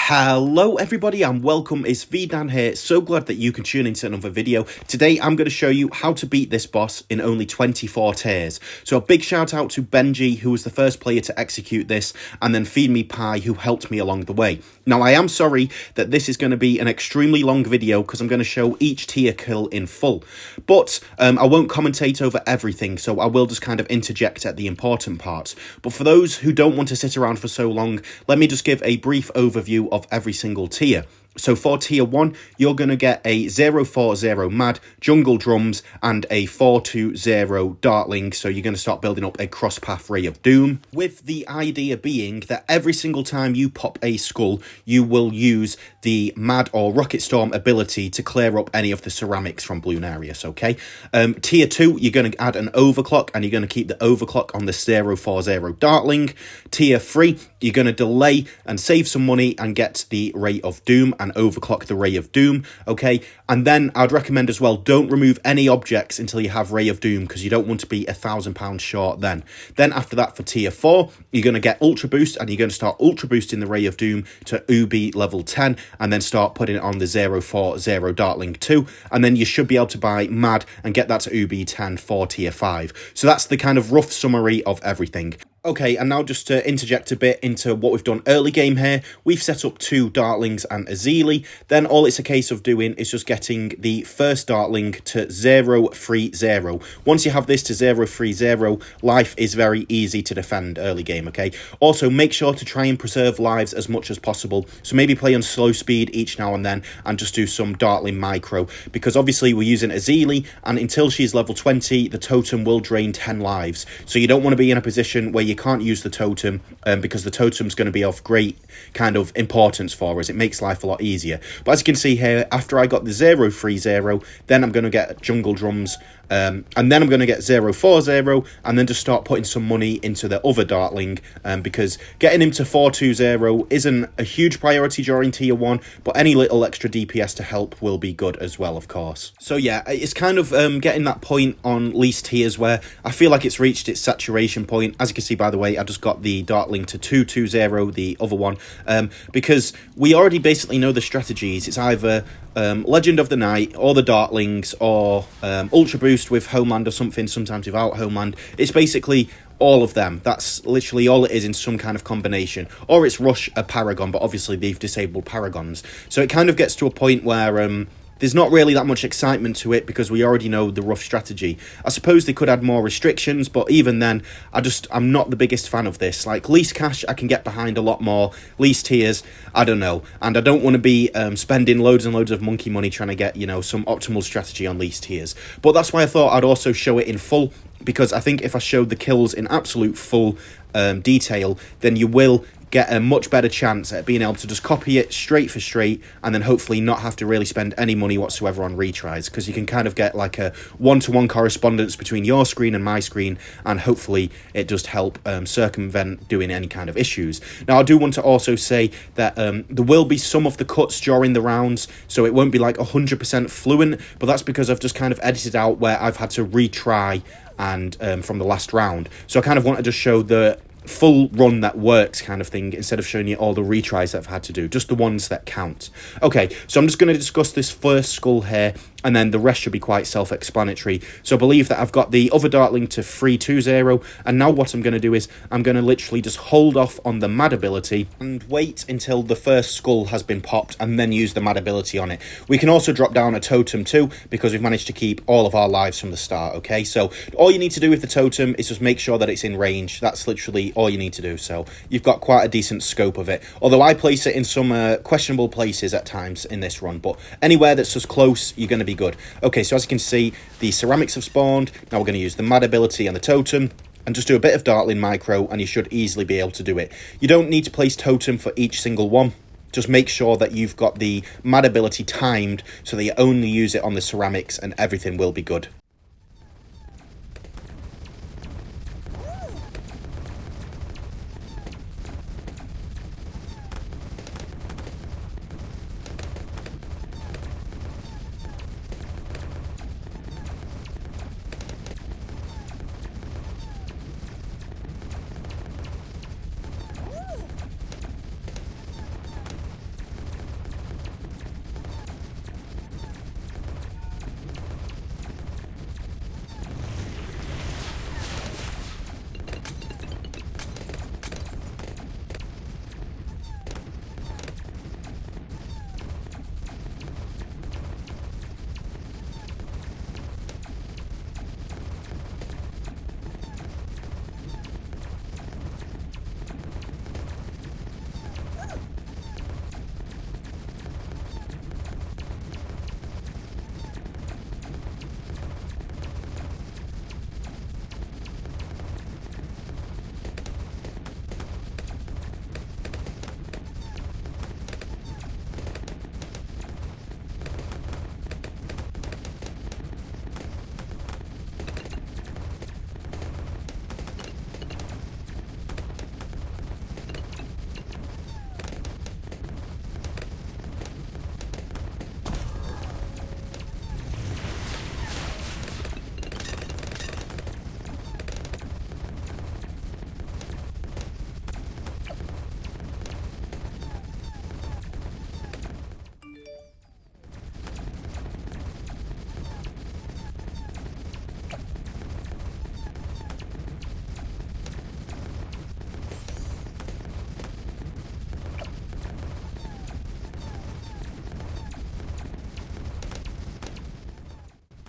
Hello everybody and welcome, it's VDan here. So glad that you can tune into another video. Today I'm going to show you how to beat this boss in only 24 tiers. So a big shout out to Benji, who was the first player to execute this, and then Feed Me Pie, who helped me along the way. Now I am sorry that this is going to be an extremely long video because I'm going to show each tier kill in full. But I won't commentate over everything, so I will just kind of interject at the important parts. But for those who don't want to sit around for so long, let me just give a brief overview of every single tier. So for tier 1, you're going to get a 040 Mad, Jungle Drums, and a 420 Dartling, so you're going to start building up a cross-path Ray of Doom, with the idea being that every single time you pop a skull, you will use the Mad or Rocket Storm ability to clear up any of the ceramics from Bloonarius, okay? Tier 2, you're going to add an overclock, and you're going to keep the overclock on the 040 Dartling. Tier 3, you're going to delay and save some money and get the Ray of Doom, and overclock the Ray of Doom, okay? And then I'd recommend as well, don't remove any objects until you have Ray of Doom, because you don't want to be £1,000 short then. Then after that, for tier 4, you're going to get Ultra Boost, and you're going to start Ultra Boosting the Ray of Doom to Ub'ing level 10, and then start putting it on the 040 Dartling 2, and then you should be able to buy Mad and get that to Ub'ing 10 for tier 5. So that's the kind of rough summary of everything. Okay, and now just to interject a bit into what we've done early game here, we've set up 2 Dartlings and Ezili. Then all it's a case of doing is just getting the first Dartling to 030. Once you have this to 030, life is very easy to defend early game, okay? Also, make sure to try and preserve lives as much as possible. So maybe play on slow speed each now and then and just do some Dartling micro, because obviously we're using Ezili, and until she's level 20, the totem will drain 10 lives. So you don't want to be in a position where you can't use the totem, because the totem's going to be of great kind of importance for us. It makes life a lot easier. But as you can see here, after I got the 030, then I'm going to get Jungle Drums, and then I'm going to get 040, and then just start putting some money into the other Dartling, because getting him to 420 isn't a huge priority during tier 1, but any little extra DPS to help will be good as well, of course. So yeah, it's kind of getting that point on least tiers where I feel like it's reached its saturation point. As you can see, by the way, I just got the Dartling to 220, the other one, because we already basically know the strategies. It's either Legend of the Night, or the Dartlings, or Ultra Boost with Homeland or something, sometimes without Homeland. It's basically all of them. That's literally all it is in some kind of combination. Or it's Rush a Paragon, but obviously they've disabled Paragons. So it kind of gets to a point where there's not really that much excitement to it, because we already know the rough strategy. I suppose they could add more restrictions, but even then, I'm not the biggest fan of this. Like, least cash, I can get behind a lot more. Least tiers, I don't know. And I don't want to be spending loads and loads of monkey money trying to get, you know, some optimal strategy on least tiers. But that's why I thought I'd also show it in full, because I think if I showed the kills in absolute full detail, then you will get a much better chance at being able to just copy it straight for straight, and then hopefully not have to really spend any money whatsoever on retries, because you can kind of get like a one-to-one correspondence between your screen and my screen, and hopefully it just help circumvent doing any kind of issues. Now, I do want to also say that there will be some of the cuts during the rounds, so it won't be like 100% fluent, but that's because I've just kind of edited out where I've had to retry and from the last round. So I kind of wanted to show the full run that works kind of thing, instead of showing you all the retries that I've had to do, just the ones that count. Okay, so I'm just going to discuss this first skull here, and then the rest should be quite self-explanatory. So I believe that I've got the other Dartling to 320, and now what I'm going to do is I'm going to literally just hold off on the Mad ability and wait until the first skull has been popped, and then use the Mad ability on it. We can also drop down a totem too, because we've managed to keep all of our lives from the start, okay? So all you need to do with the totem is just make sure that it's in range. That's literally all you need to do. So you've got quite a decent scope of it, although I place it in some questionable places at times in this run, but anywhere that's just close, you're going to be good. Okay, so as you can see, the ceramics have spawned. Now we're going to use the Mad ability and the totem, and just do a bit of Dartling micro, and you should easily be able to do it. You don't need to place totem for each single one. Just make sure that you've got the Mad ability timed so that you only use it on the ceramics, and everything will be good.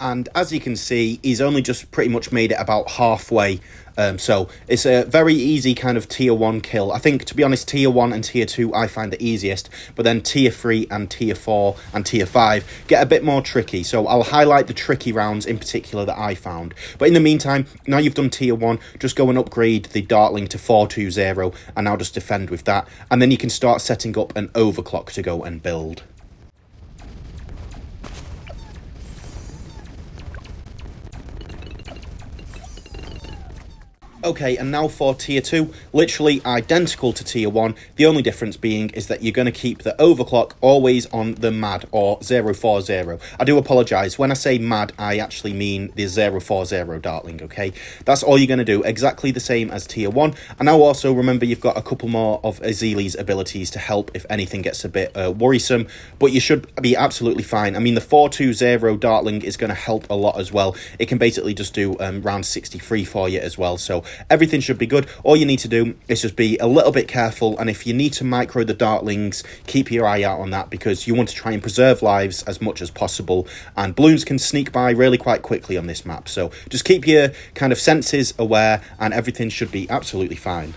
and as you can see, he's only just pretty much made it about halfway. So it's a very easy kind of tier 1 kill. I think, to be honest, tier 1 and tier 2 I find the easiest, but then tier 3 and tier 4 and tier 5 get a bit more tricky. So I'll highlight the tricky rounds in particular that I found. But in the meantime, now you've done tier 1, just go and upgrade the Dartling to 420 and now just defend with that. And then you can start setting up an overclock to go and build. Okay, and now for tier 2, literally identical to tier 1. The only difference being is that you're going to keep the overclock always on the MAD or 040. I do apologise. When I say MAD, I actually mean the 040 Dartling, okay? That's all you're going to do, exactly the same as tier 1. And now also remember you've got a couple more of Ezili's abilities to help if anything gets a bit worrisome, but you should be absolutely fine. I mean, the 420 Dartling is going to help a lot as well. It can basically just do round 63 for you as well, so everything should be good. All you need to do is just be a little bit careful, and if you need to micro the Dartlings, keep your eye out on that, because you want to try and preserve lives as much as possible, and balloons can sneak by really quite quickly on this map. So just keep your kind of senses aware and everything should be absolutely fine.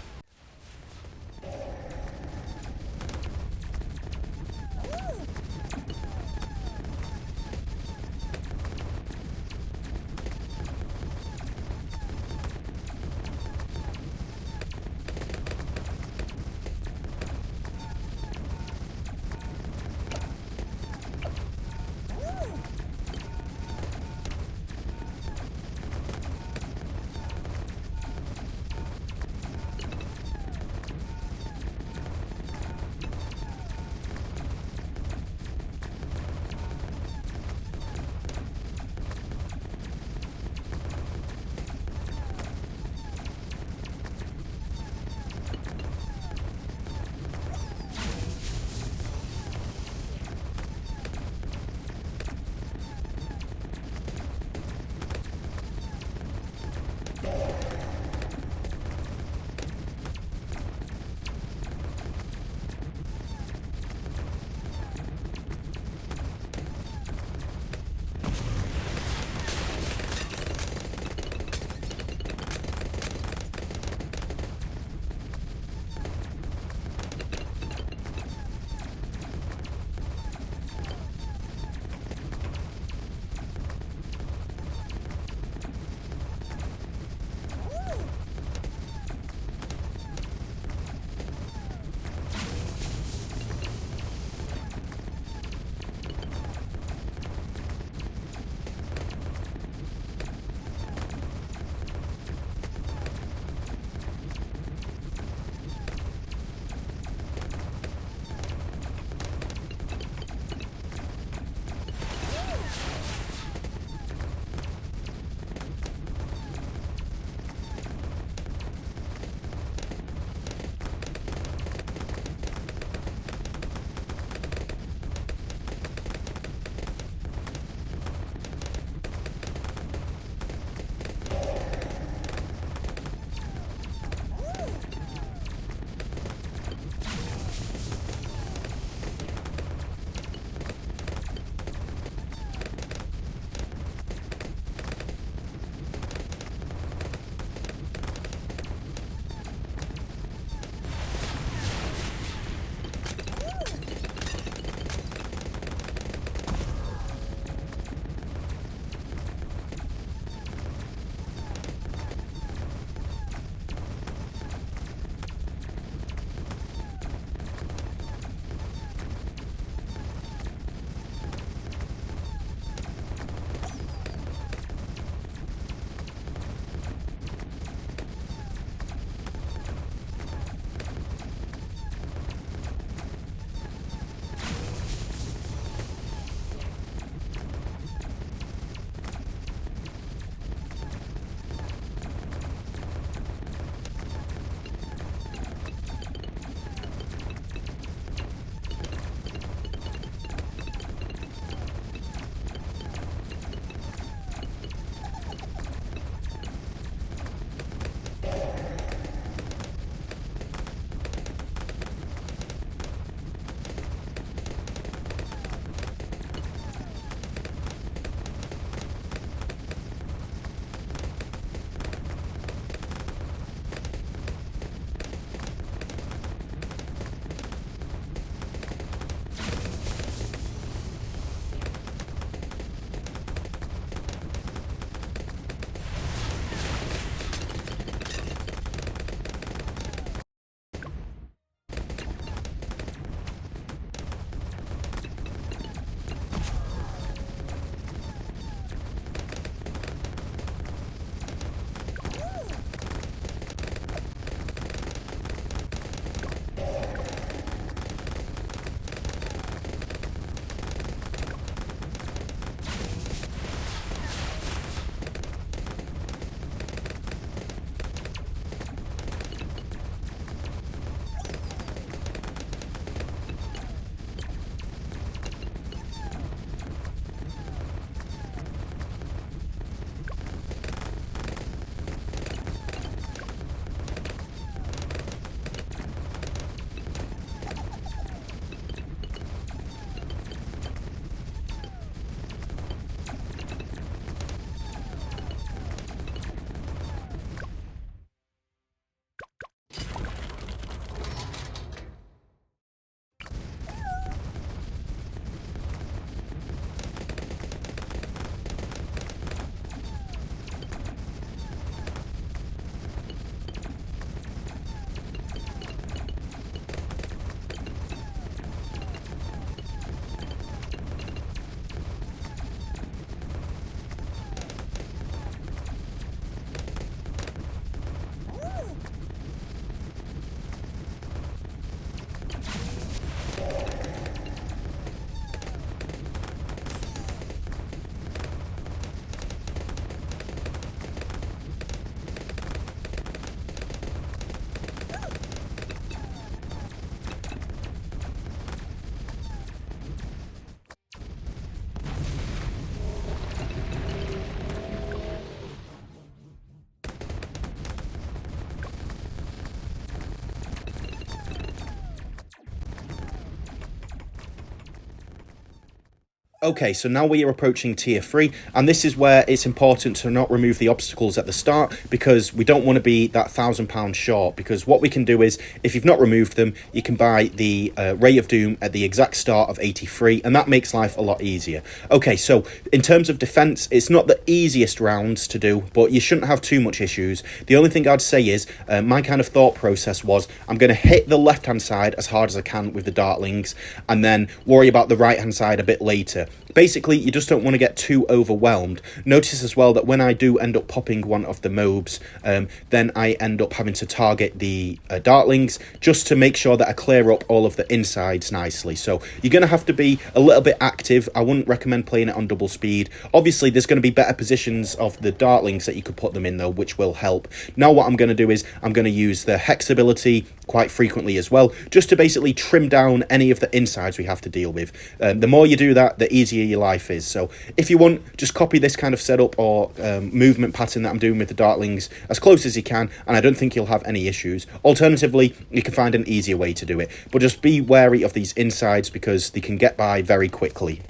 Okay, so now we are approaching tier 3, and this is where it's important to not remove the obstacles at the start, because we don't want to be that £1,000 short, because what we can do is, if you've not removed them, you can buy the Ray of Doom at the exact start of 83, and that makes life a lot easier. Okay, so in terms of defense, it's not the easiest rounds to do, but you shouldn't have too much issues. The only thing I'd say is, my kind of thought process was, I'm going to hit the left-hand side as hard as I can with the Dartlings, and then worry about the right-hand side a bit later. Basically, you just don't want to get too overwhelmed. Notice as well that when I do end up popping one of the mobs, then I end up having to target the Dartlings just to make sure that I clear up all of the insides nicely. So you're going to have to be a little bit active. I wouldn't recommend playing it on double speed. Obviously, there's going to be better positions of the Dartlings that you could put them in, though, which will help. Now what I'm going to do is I'm going to use the Hex ability quite frequently as well, just to basically trim down any of the insides we have to deal with. The more you do that, the easier your life is. So if you want, just copy this kind of setup or movement pattern that I'm doing with the Dartlings as close as you can, and I don't think you'll have any issues. Alternatively, you can find an easier way to do it, but just be wary of these insides because they can get by very quickly.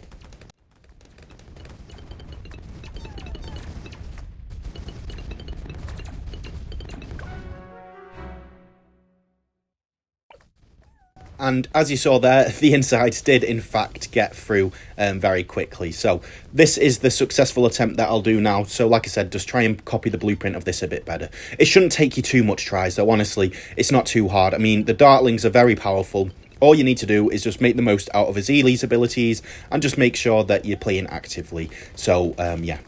And as you saw there, the insides did in fact get through very quickly. So this is the successful attempt that I'll do now. So like I said, just try and copy the blueprint of this a bit better. It shouldn't take you too much tries though, honestly. It's not too hard. I mean, the Dartlings are very powerful. All you need to do is just make the most out of Ezili's abilities and just make sure that you're playing actively. So, yeah.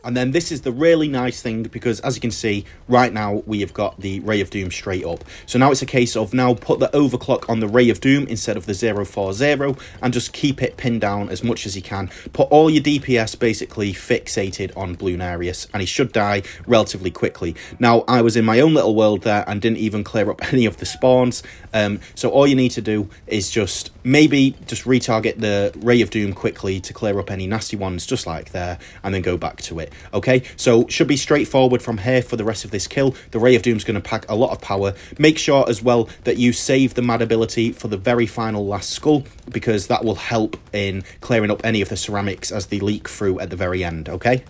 And then this is the really nice thing, because as you can see, right now we have got the Ray of Doom straight up. So now it's a case of now put the overclock on the Ray of Doom instead of the 040 and just keep it pinned down as much as you can. Put all your DPS basically fixated on Bloonarius and he should die relatively quickly. Now, I was in my own little world there and didn't even clear up any of the spawns. So all you need to do is just maybe just retarget the Ray of Doom quickly to clear up any nasty ones just like there and then go back to it. Okay, so should be straightforward from here for the rest of this kill. The Ray of Doom is going to pack a lot of power. Make sure as well that you save the mad ability for the very final last skull, because that will help in clearing up any of the ceramics as they leak through at the very end, okay?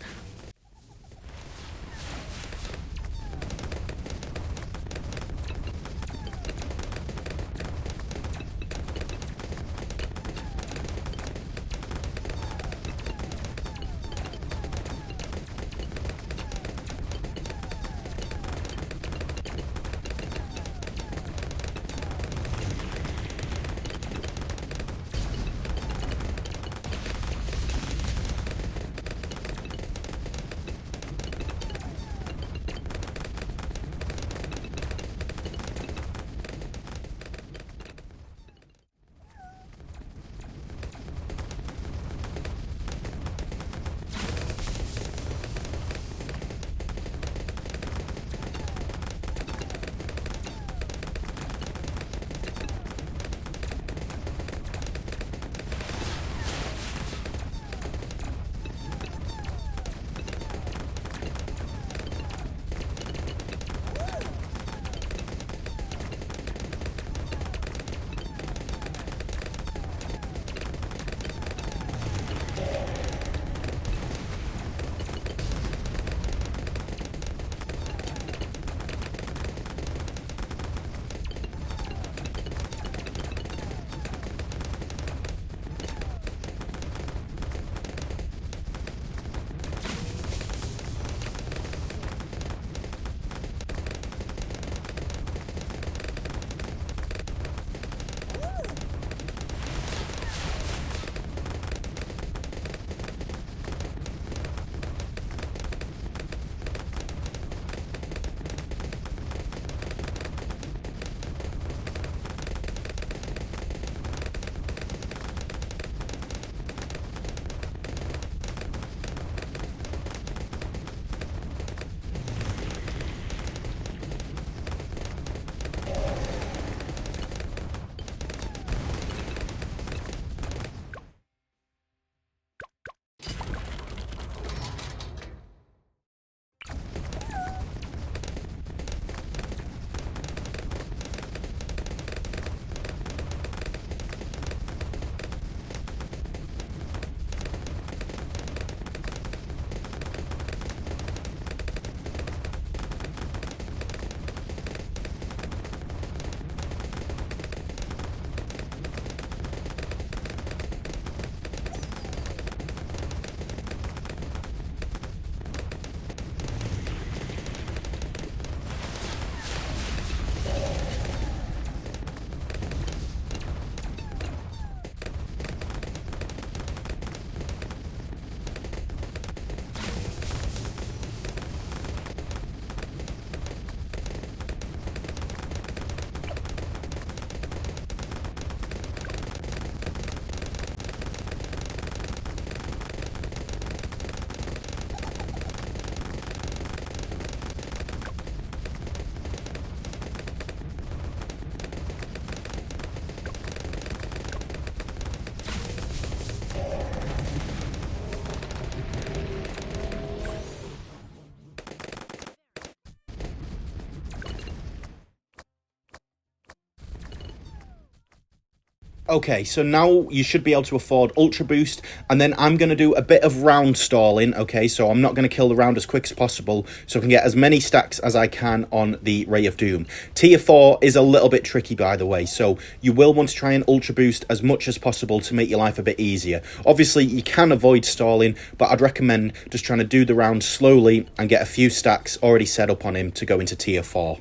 Okay, so now you should be able to afford Ultra Boost, and then I'm going to do a bit of round stalling, okay? So I'm not going to kill the round as quick as possible, so I can get as many stacks as I can on the Ray of Doom. Tier 4 is a little bit tricky, by the way, so you will want to try and Ultra Boost as much as possible to make your life a bit easier. Obviously, you can avoid stalling, but I'd recommend just trying to do the round slowly and get a few stacks already set up on him to go into Tier 4.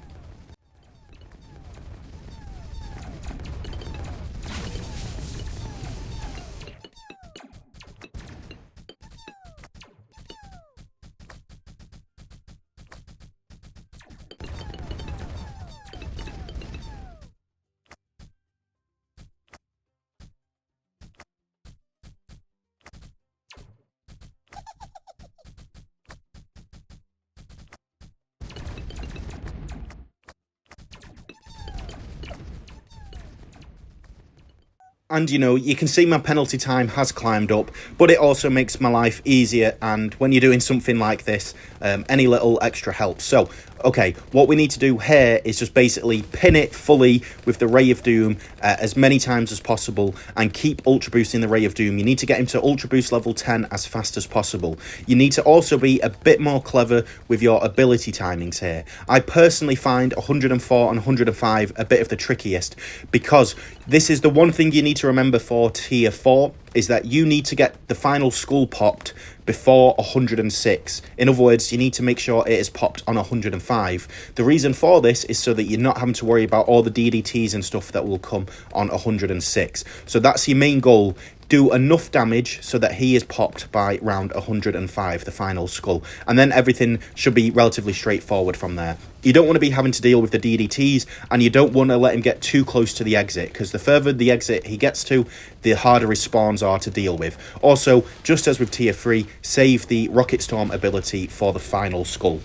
And, you know, you can see my penalty time has climbed up, but it also makes my life easier. And when you're doing something like this, any little extra helps. So, okay, what we need to do here is just basically pin it fully with the Ray of Doom as many times as possible and keep Ultra Boosting the Ray of Doom. You need to get him to Ultra Boost level 10 as fast as possible. You need to also be a bit more clever with your ability timings here. I personally find 104 and 105 a bit of the trickiest, because this is the one thing you need to remember for Tier 4, is that you need to get the final skull popped before 106. In other words, you need to make sure it is popped on 105. The reason for this is so that you're not having to worry about all the DDTs and stuff that will come on 106. So that's your main goal. Do enough damage so that he is popped by round 105, the final skull, and then everything should be relatively straightforward from there. You don't want to be having to deal with the DDTs, and you don't want to let him get too close to the exit, because the further the exit he gets to, the harder his spawns are to deal with. Also, just as with Tier 3, save the Rocket Storm ability for the final skull.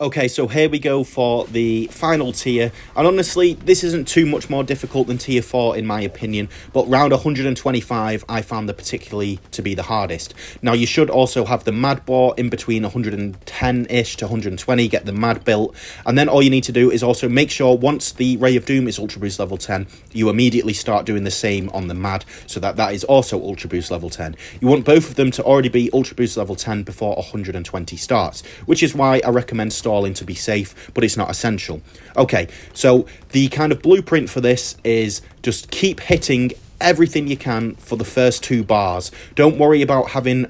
Okay, so here we go for the final tier, and honestly, this isn't too much more difficult than tier 4 in my opinion, but round 125 I found the particularly to be the hardest. Now, you should also have the mad boar in between 110-ish to 120, get the mad built, and then all you need to do is also make sure once the Ray of Doom is Ultra Boost level 10, you immediately start doing the same on the mad, so that is also Ultra Boost level 10. You want both of them to already be Ultra Boost level 10 before 120 starts, which is why I recommend stalling to be safe, but it's not essential. Okay, so the kind of blueprint for this is just keep hitting everything you can for the first 2 bars. Don't worry about having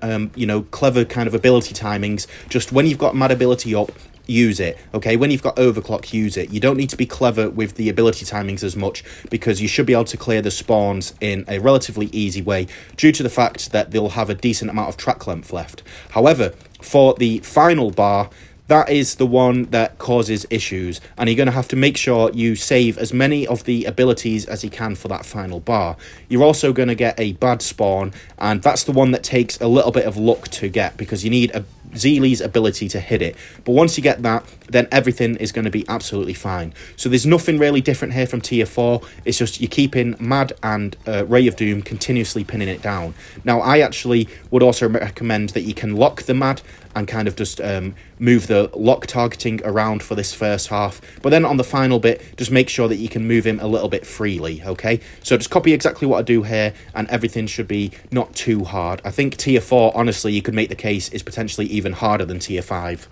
clever kind of ability timings. Just when you've got mad ability up, use it. Okay, when you've got overclock, use it. You don't need to be clever with the ability timings as much, because you should be able to clear the spawns in a relatively easy way due to the fact that they'll have a decent amount of track length left. However, for the final bar, that is the one that causes issues, and you're going to have to make sure you save as many of the abilities as you can for that final bar. You're also going to get a bad spawn, and that's the one that takes a little bit of luck to get, because you need Ezili's ability to hit it. But once you get that, then everything is going to be absolutely fine. So there's nothing really different here from tier 4. It's just you're keeping Mad and Ray of Doom continuously pinning it down. Now, I actually would also recommend that you can lock the Mad and kind of just move the lock targeting around for this first half. But then on the final bit, just make sure that you can move him a little bit freely, okay? So just copy exactly what I do here, and everything should be not too hard. I think tier 4, honestly, you could make the case is potentially even harder than tier 5.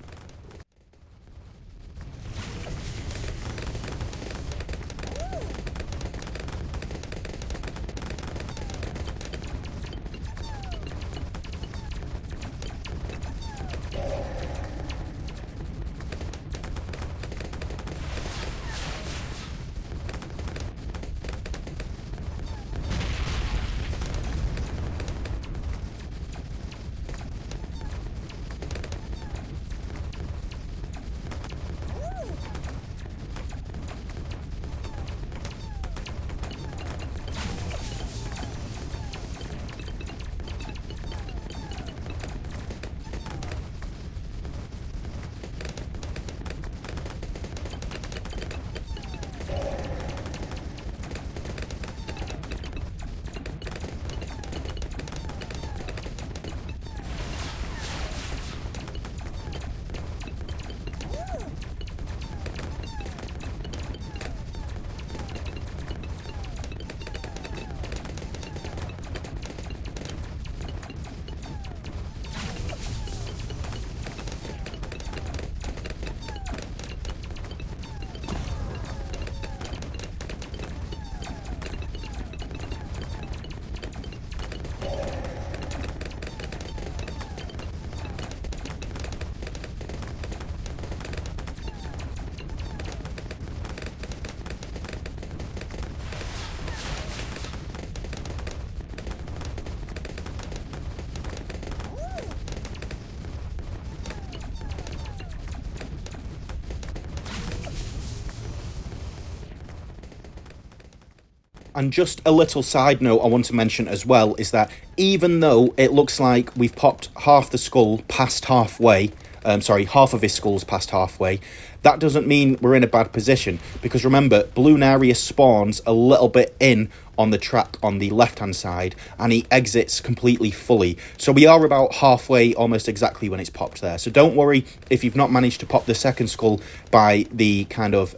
And just a little side note I want to mention as well is that even though it looks like we've popped half the skull past halfway, half of his skull's past halfway, that doesn't mean we're in a bad position, because remember, Bloonarius spawns a little bit in on the track on the left-hand side, and he exits completely fully. So we are about halfway, almost exactly when it's popped there. So don't worry if you've not managed to pop the second skull by the kind of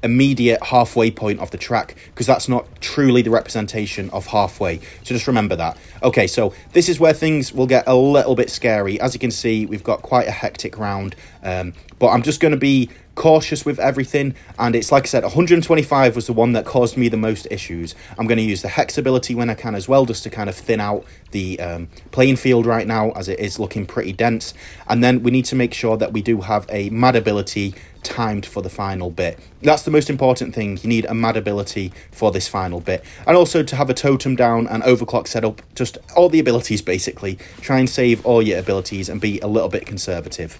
immediate halfway point of the track, because that's not truly the representation of halfway. So just remember that. Okay, so this is where things will get a little bit scary. As you can see, we've got quite a hectic round, but I'm just going to be cautious with everything, and it's like I said, 125 was the one that caused me the most issues. I'm going to use the Hex ability when I can as well, just to kind of thin out the playing field right now, as it is looking pretty dense. And then we need to make sure that we do have a Mad ability timed for the final bit. That's the most important thing. You need a Mad ability for this final bit, and also to have a totem down and overclock set up. Just all the abilities, basically. Try and save all your abilities and be a little bit conservative.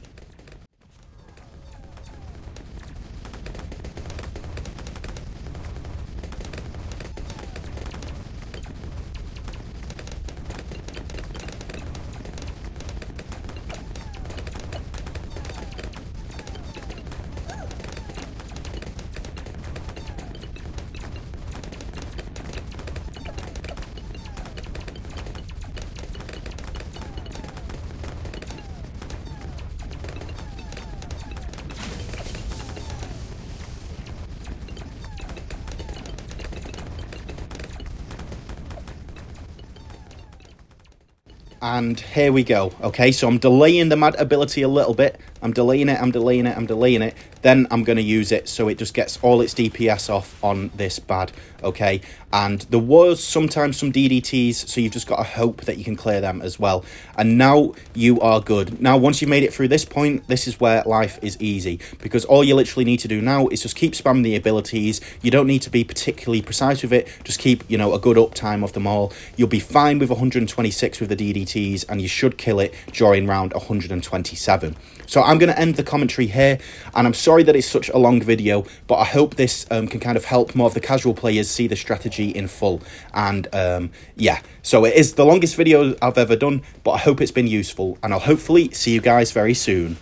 And here we go. Okay, so I'm delaying the mad ability a little bit. I'm delaying it. Then I'm going to use it so it just gets all its DPS off on this bad. Okay, and there was sometimes some DDTs, so you've just got to hope that you can clear them as well. And now you are good. Now, once you've made it through this point, this is where life is easy, because all you literally need to do now is just keep spamming the abilities. You don't need to be particularly precise with it. Just keep, you know, a good uptime of them all. You'll be fine with 126 with the DDTs, and you should kill it during round 127. So I'm going to end the commentary here, and I'm sorry that it's such a long video, but I hope this can kind of help more of the casual players see the strategy in full. And yeah, so it is the longest video I've ever done, but I hope it's been useful, and I'll hopefully see you guys very soon.